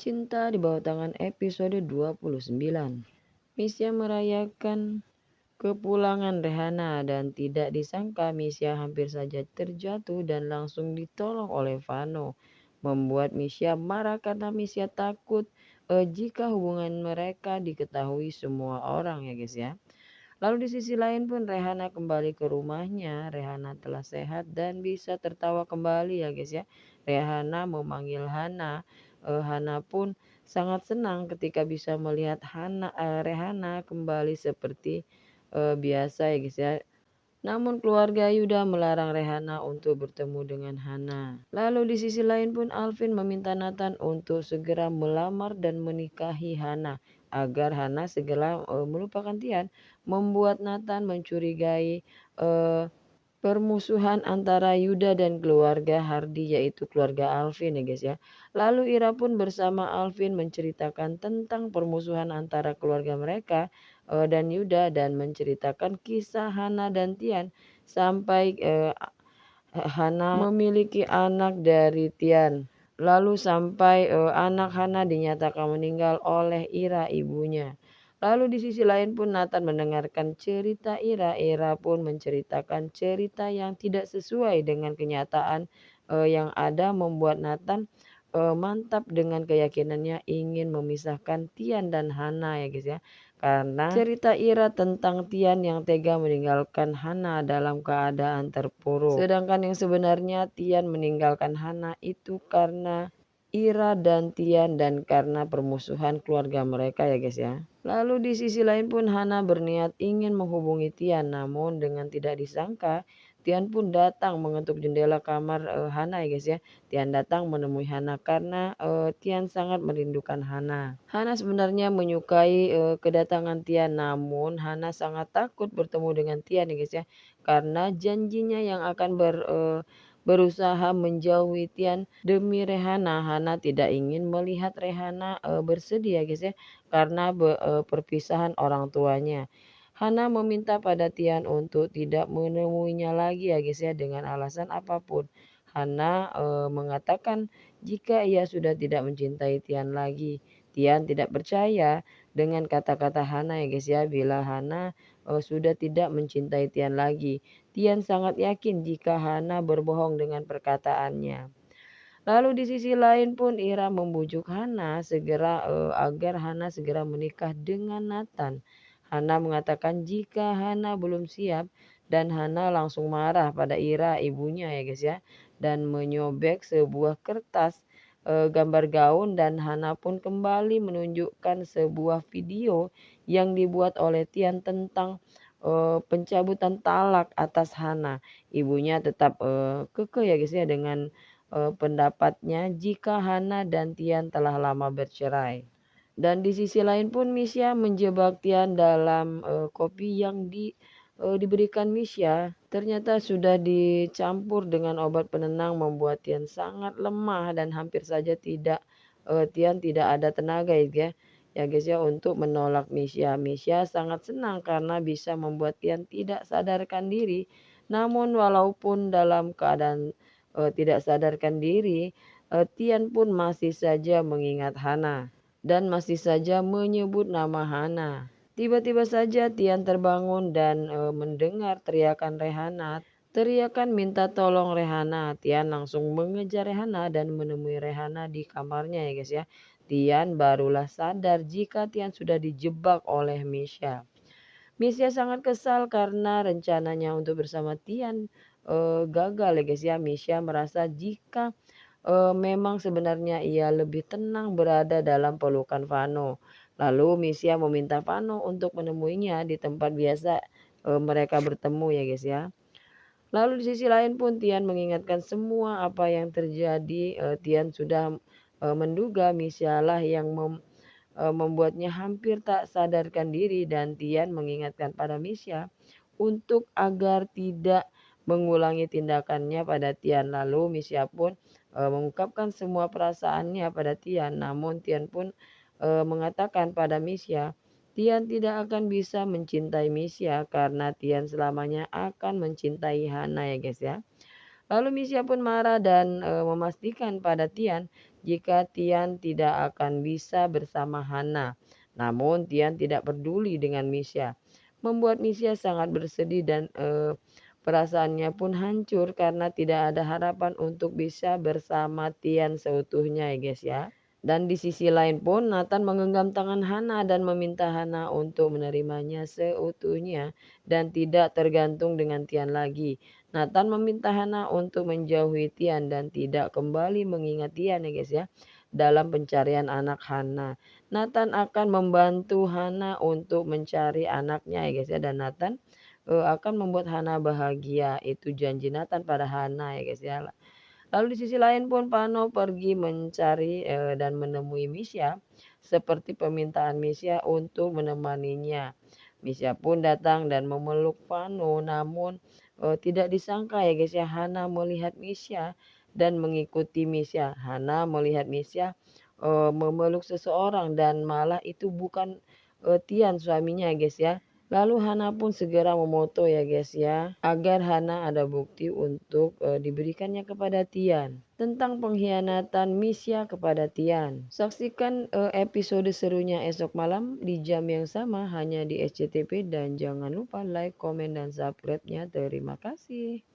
Cinta di Bawah Tangan episode 29. Misha merayakan kepulangan Rehana dan tidak disangka Misha hampir saja terjatuh dan langsung ditolong oleh Vano. Membuat Misha marah karena Misha takut jika hubungan mereka diketahui semua orang ya guys ya. Lalu di sisi lain pun Rehana kembali ke rumahnya. Rehana telah sehat dan bisa tertawa kembali ya guys ya. Rehana memanggil Hana. Hana pun sangat senang ketika bisa melihat Rehana kembali seperti biasa ya guys ya. Namun keluarga Yuda melarang Rehana untuk bertemu dengan Hana. Lalu di sisi lain pun Alvin meminta Nathan untuk segera melamar dan menikahi Hana agar Hana segera melupakan Tian, membuat Nathan mencurigai permusuhan antara Yuda dan keluarga Hardy yaitu keluarga Alvin ya guys ya. Lalu Ira pun bersama Alvin menceritakan tentang permusuhan antara keluarga mereka dan Yuda dan menceritakan kisah Hana dan Tian sampai Hana memiliki anak dari Tian. Lalu sampai anak Hana dinyatakan meninggal oleh Ira ibunya. Lalu di sisi lain pun Nathan mendengarkan cerita Ira. Ira pun menceritakan cerita yang tidak sesuai dengan kenyataan yang ada membuat Nathan mantap dengan keyakinannya ingin memisahkan Tian dan Hana ya guys ya. Karena cerita Ira tentang Tian yang tega meninggalkan Hana dalam keadaan terpuruk. Sedangkan yang sebenarnya Tian meninggalkan Hana itu karena Ira dan Tian dan karena permusuhan keluarga mereka ya guys ya. Lalu di sisi lain pun Hana berniat ingin menghubungi Tian, namun dengan tidak disangka Tian pun datang mengetuk jendela kamar Hana ya guys ya. Tian datang menemui Hana karena Tian sangat merindukan Hana. Hana sebenarnya menyukai kedatangan Tian, namun Hana sangat takut bertemu dengan Tian ya guys ya. Karena janjinya yang akan berusaha menjauhi Tian demi Rehana. Hana tidak ingin melihat Rehana bersedih ya guys ya karena perpisahan orang tuanya. Hana meminta pada Tian untuk tidak menemuinya lagi ya guys ya dengan alasan apapun. Hana mengatakan jika ia sudah tidak mencintai Tian lagi. Tian tidak percaya dengan kata-kata Hana ya guys ya. Bila Hana sudah tidak mencintai Tian lagi. Tian sangat yakin jika Hana berbohong dengan perkataannya. Lalu di sisi lain pun Ira membujuk Hana agar Hana segera menikah dengan Nathan. Hana mengatakan jika Hana belum siap dan Hana langsung marah pada Ira ibunya ya guys ya dan menyobek sebuah kertas gambar gaun dan Hana pun kembali menunjukkan sebuah video yang dibuat oleh Tian tentang pencabutan talak atas Hana. Ibunya tetap kekeh ya guys ya dengan pendapatnya jika Hana dan Tian telah lama bercerai. Dan di sisi lain pun Misha menjebak Tian dalam kopi yang diberikan Misha. Ternyata sudah dicampur dengan obat penenang membuat Tian sangat lemah dan hampir saja Tian tidak ada tenaga ya. Ya guys ya untuk menolak Misha. Misha sangat senang karena bisa membuat Tian tidak sadarkan diri. Namun walaupun dalam keadaan tidak sadarkan diri, Tian pun masih saja mengingat Hana dan masih saja menyebut nama Hana. Tiba-tiba saja Tian terbangun dan mendengar teriakan Rehana. Teriakan minta tolong Rehana. Tian langsung mengejar Rehana dan menemui Rehana di kamarnya ya guys ya. Tian barulah sadar jika Tian sudah dijebak oleh Misha. Misha sangat kesal karena rencananya untuk bersama Tian gagal ya guys ya. Misha merasa jika memang sebenarnya ia lebih tenang berada dalam pelukan Vano. Lalu Misha meminta Vano untuk menemuinya di tempat biasa mereka bertemu ya guys ya. Lalu di sisi lain pun Tian mengingatkan semua apa yang terjadi. Tian sudah menduga Misha lah yang membuatnya hampir tak sadarkan diri dan Tian mengingatkan pada Misha untuk agar tidak mengulangi tindakannya pada Tian. Lalu Misha pun mengungkapkan semua perasaannya pada Tian. Namun Tian pun mengatakan pada Misha, Tian tidak akan bisa mencintai Misha karena Tian selamanya akan mencintai Hana ya guys ya. Lalu Misha pun marah dan memastikan pada Tian jika Tian tidak akan bisa bersama Hana. Namun Tian tidak peduli dengan Misha. Membuat Misha sangat bersedih dan perasaannya pun hancur karena tidak ada harapan untuk bisa bersama Tian seutuhnya ya guys ya. Dan di sisi lain pun Nathan menggenggam tangan Hana dan meminta Hana untuk menerimanya seutuhnya dan tidak tergantung dengan Tian lagi. Nathan meminta Hana untuk menjauhi Tian dan tidak kembali mengingat Tian ya guys ya dalam pencarian anak Hana. Nathan akan membantu Hana untuk mencari anaknya ya guys ya, dan Nathan akan membuat Hana bahagia. Itu janji Nathan pada Hana ya guys ya. Lalu di sisi lain pun Pano pergi mencari dan menemui Misha seperti permintaan Misha untuk menemaninya. Misha pun datang dan memeluk Pano, namun tidak disangka ya guys ya, Hana melihat Misha dan mengikuti Misha. Hana melihat Misha memeluk seseorang dan malah itu bukan Tian suaminya ya guys ya. Lalu Hana pun segera memoto ya guys ya, agar Hana ada bukti untuk diberikannya kepada Tian tentang pengkhianatan Misha kepada Tian. Saksikan episode serunya esok malam di jam yang sama hanya di SCTV dan jangan lupa like, komen, dan subscribe-nya. Terima kasih.